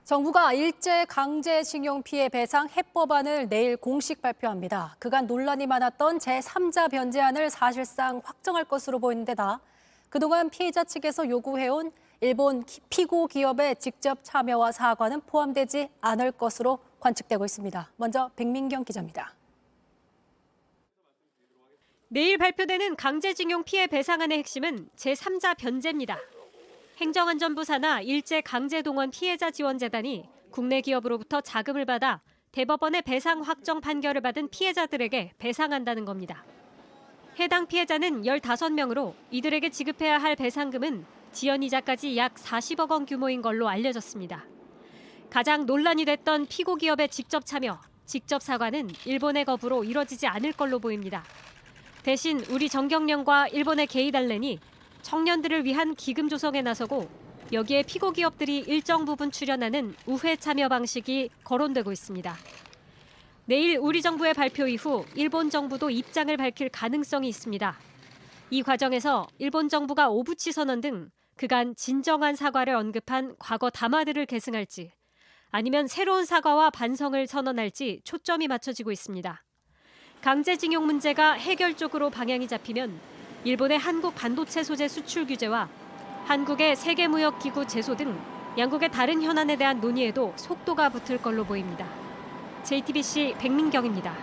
정부가 일제 강제징용 피해 배상 해법안을 내일 공식 발표합니다. 그간 논란이 많았던 제3자 변제안을 사실상 확정할 것으로 보이는 데다 그동안 피해자 측에서 요구해온 일본 피고 기업의 직접 참여와 사과는 포함되지 않을 것으로 관측되고 있습니다. 먼저 백민경 기자입니다. 내일 발표되는 강제징용 피해 배상안의 핵심은 제3자 변제입니다. 행정안전부 산하 일제강제동원 피해자지원재단이 국내 기업으로부터 자금을 받아 대법원의 배상 확정 판결을 받은 피해자들에게 배상한다는 겁니다. 해당 피해자는 15명으로 이들에게 지급해야 할 배상금은 지연이자까지 약 40억 원 규모인 걸로 알려졌습니다. 가장 논란이 됐던 피고 기업의 직접 참여, 직접 사과는 일본의 거부로 이뤄지지 않을 걸로 보입니다. 대신 우리 정경련과 일본의 게이달렌이 청년들을 위한 기금 조성에 나서고 여기에 피고 기업들이 일정 부분 출연하는 우회 참여 방식이 거론되고 있습니다. 내일 우리 정부의 발표 이후 일본 정부도 입장을 밝힐 가능성이 있습니다. 이 과정에서 일본 정부가 오부치 선언 등 그간 진정한 사과를 언급한 과거 담화들을 계승할지 아니면 새로운 사과와 반성을 선언할지 초점이 맞춰지고 있습니다. 강제징용 문제가 해결적으로 방향이 잡히면 일본의 한국 반도체 소재 수출 규제와 한국의 세계무역기구 제소 등 양국의 다른 현안에 대한 논의에도 속도가 붙을 걸로 보입니다. JTBC 백민경입니다.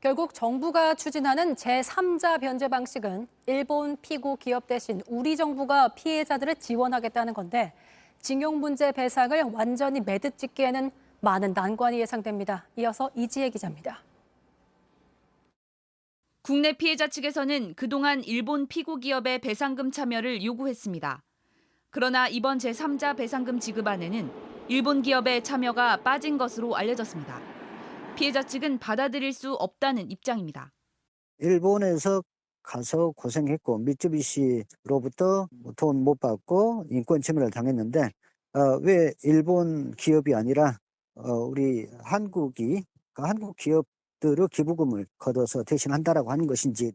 결국 정부가 추진하는 제3자 변제 방식은 일본 피고 기업 대신 우리 정부가 피해자들을 지원하겠다는 건데 징용 문제 배상을 완전히 매듭 짓기에는 많은 난관이 예상됩니다. 이어서 이지혜 기자입니다. 국내 피해자 측에서는 그동안 일본 피고 기업의 배상금 참여를 요구했습니다. 그러나 이번 제3자 배상금 지급안에는 일본 기업의 참여가 빠진 것으로 알려졌습니다. 피해자 측은 받아들일 수 없다는 입장입니다. 일본에서 가서 고생했고 미쯔비시로부터 돈 못 받고 인권 침해를 당했는데 왜 일본 기업이 아니라 우리 한국 기업들의 기부금을 걷어서 대신한다라고 하는 것인지.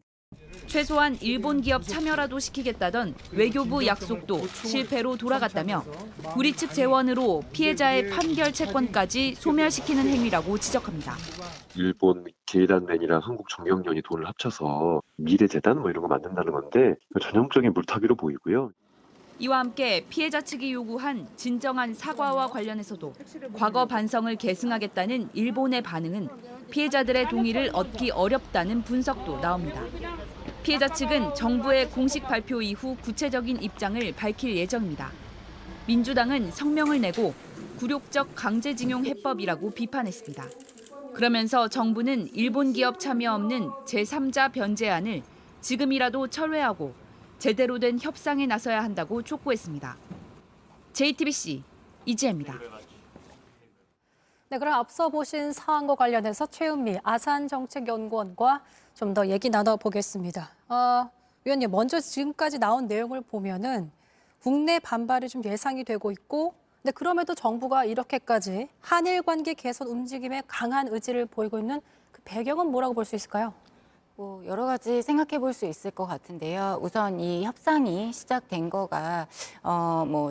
최소한 일본 기업 참여라도 시키겠다던 외교부 약속도 실패로 돌아갔다며 우리 측 재원으로 피해자의 판결 채권까지 소멸시키는 행위라고 지적합니다. 일본 게이단맨이랑 한국 정경련이 돈을 합쳐서 미래재단 이런 거 만든다는 건데 전형적인 물타기로 보이고요. 이와 함께 피해자 측이 요구한 진정한 사과와 관련해서도 과거 반성을 계승하겠다는 일본의 반응은 피해자들의 동의를 얻기 어렵다는 분석도 나옵니다. 피해자 측은 정부의 공식 발표 이후 구체적인 입장을 밝힐 예정입니다. 민주당은 성명을 내고 굴욕적 강제징용 해법이라고 비판했습니다. 그러면서 정부는 일본 기업 참여 없는 제3자 변제안을 지금이라도 철회하고 제대로 된 협상에 나서야 한다고 촉구했습니다. JTBC 이지혜입니다. 네, 그럼 앞서 보신 사안과 관련해서 최은미 아산정책연구원과 좀 더 얘기 나눠보겠습니다. 위원님, 먼저 지금까지 나온 내용을 보면은 국내 반발이 좀 예상이 되고 있고, 근데 그럼에도 정부가 이렇게까지 한일 관계 개선 움직임에 강한 의지를 보이고 있는 그 배경은 뭐라고 볼 수 있을까요? 여러 가지 생각해 볼 수 있을 것 같은데요. 우선 이 협상이 시작된 거가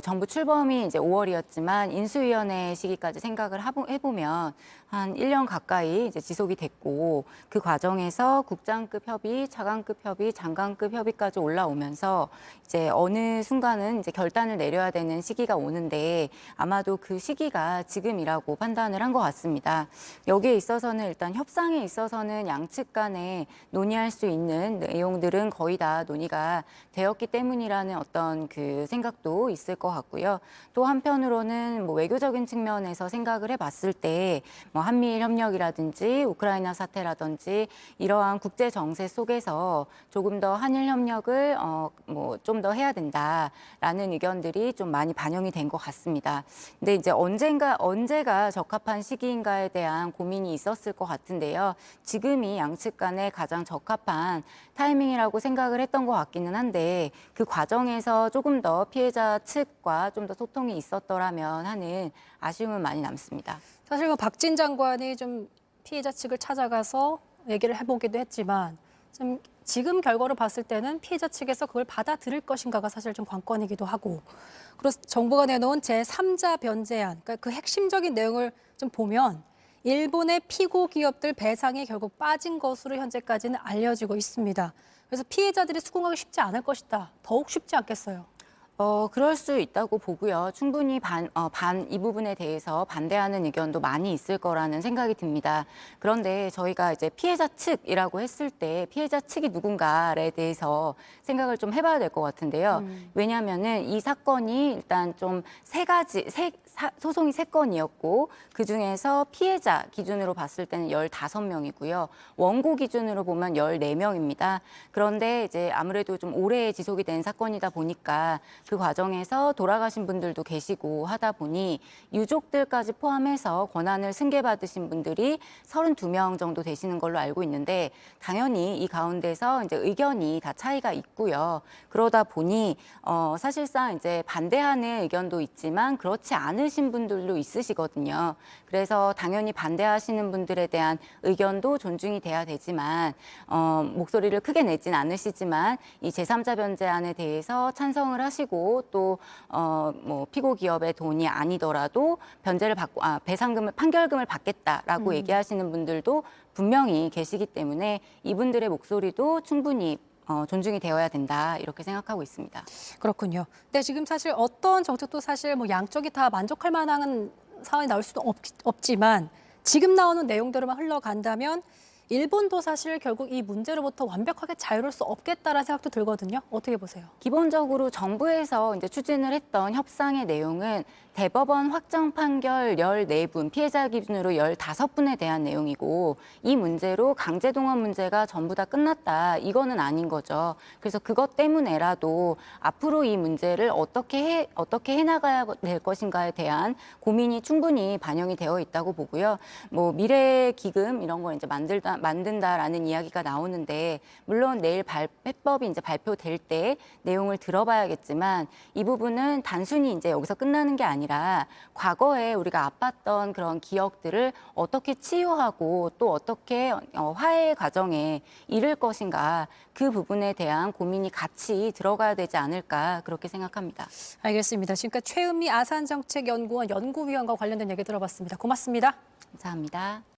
정부 출범이 이제 5월이었지만 인수위원회 시기까지 생각을 해보면 한 1년 가까이 이제 지속이 됐고 그 과정에서 국장급 협의, 차관급 협의, 장관급 협의까지 올라오면서 이제 어느 순간은 이제 결단을 내려야 되는 시기가 오는데 아마도 그 시기가 지금이라고 판단을 한 것 같습니다. 여기에 있어서는 일단 협상에 있어서는 양측 간에 논의할 수 있는 내용들은 거의 다 논의가 되었기 때문이라는 어떤 그 생각도 있을 것 같고요. 또 한편으로는 외교적인 측면에서 생각을 해봤을 때 한미일 협력이라든지 우크라이나 사태라든지 이러한 국제 정세 속에서 조금 더 한일 협력을 좀 더 해야 된다라는 의견들이 좀 많이 반영이 된 것 같습니다. 근데 이제 언제가 적합한 시기인가에 대한 고민이 있었을 것 같은데요. 지금이 양측 간에 가장 적합한 타이밍이라고 생각을 했던 것 같기는 한데 그 과정에서 조금 더 피해자 측과 좀 더 소통이 있었더라면 하는 아쉬움은 많이 남습니다. 사실 박진 장관이 좀 피해자 측을 찾아가서 얘기를 해보기도 했지만 지금 결과를 봤을 때는 피해자 측에서 그걸 받아들일 것인가가 사실 좀 관건이기도 하고, 그래서 정부가 내놓은 제3자 변제안, 그러니까 그 핵심적인 내용을 좀 보면 일본의 피고 기업들 배상이 결국 빠진 것으로 현재까지는 알려지고 있습니다. 그래서 피해자들이 수긍하기 쉽지 않을 것이다. 더욱 쉽지 않겠어요. 그럴 수 있다고 보고요. 충분히 이 부분에 대해서 반대하는 의견도 많이 있을 거라는 생각이 듭니다. 그런데 저희가 이제 피해자 측이라고 했을 때 피해자 측이 누군가에 대해서 생각을 좀 해봐야 될 것 같은데요. 왜냐하면은 이 사건이 일단 좀 소송이 3건이었고 그중에서 피해자 기준으로 봤을 때는 15명이고요. 원고 기준으로 보면 14명입니다. 그런데 이제 아무래도 좀 오래 지속이 된 사건이다 보니까 그 과정에서 돌아가신 분들도 계시고 하다 보니 유족들까지 포함해서 권한을 승계받으신 분들이 32명 정도 되시는 걸로 알고 있는데 당연히 이 가운데서 이제 의견이 다 차이가 있고요. 그러다 보니 사실상 이제 반대하는 의견도 있지만 그렇지 않으신 분들도 있으시거든요. 그래서 당연히 반대하시는 분들에 대한 의견도 존중이 돼야 되지만 목소리를 크게 내진 않으시지만 이 제3자 변제안에 대해서 찬성을 하시고 또 뭐 피고 기업의 돈이 아니더라도 변제를 받고 판결금을 받겠다라고 얘기하시는 분들도 분명히 계시기 때문에 이분들의 목소리도 충분히 존중이 되어야 된다 이렇게 생각하고 있습니다. 그렇군요. 근데 지금 사실 어떤 정책도 사실 뭐 양쪽이 다 만족할 만한 상황이 나올 수도 없지만 지금 나오는 내용대로만 흘러간다면 일본도 사실 결국 이 문제로부터 완벽하게 자유로울 수 없겠다라는 생각도 들거든요. 어떻게 보세요? 기본적으로 정부에서 이제 추진을 했던 협상의 내용은 대법원 확정 판결 14분, 피해자 기준으로 15분에 대한 내용이고 이 문제로 강제동원 문제가 전부 다 끝났다. 이거는 아닌 거죠. 그래서 그것 때문에라도 앞으로 이 문제를 어떻게 해나가야 될 것인가에 대한 고민이 충분히 반영이 되어 있다고 보고요. 뭐 미래 기금 이런 걸 이제 만든다라는 이야기가 나오는데 물론 내일 해법이 이제 발표될 때 내용을 들어봐야겠지만 이 부분은 단순히 이제 여기서 끝나는 게 아니라 과거에 우리가 아팠던 그런 기억들을 어떻게 치유하고 또 어떻게 화해 과정에 이를 것인가 그 부분에 대한 고민이 같이 들어가야 되지 않을까 그렇게 생각합니다. 알겠습니다. 지금까지 최은미 아산정책연구원 연구위원과 관련된 얘기 들어봤습니다. 고맙습니다. 감사합니다.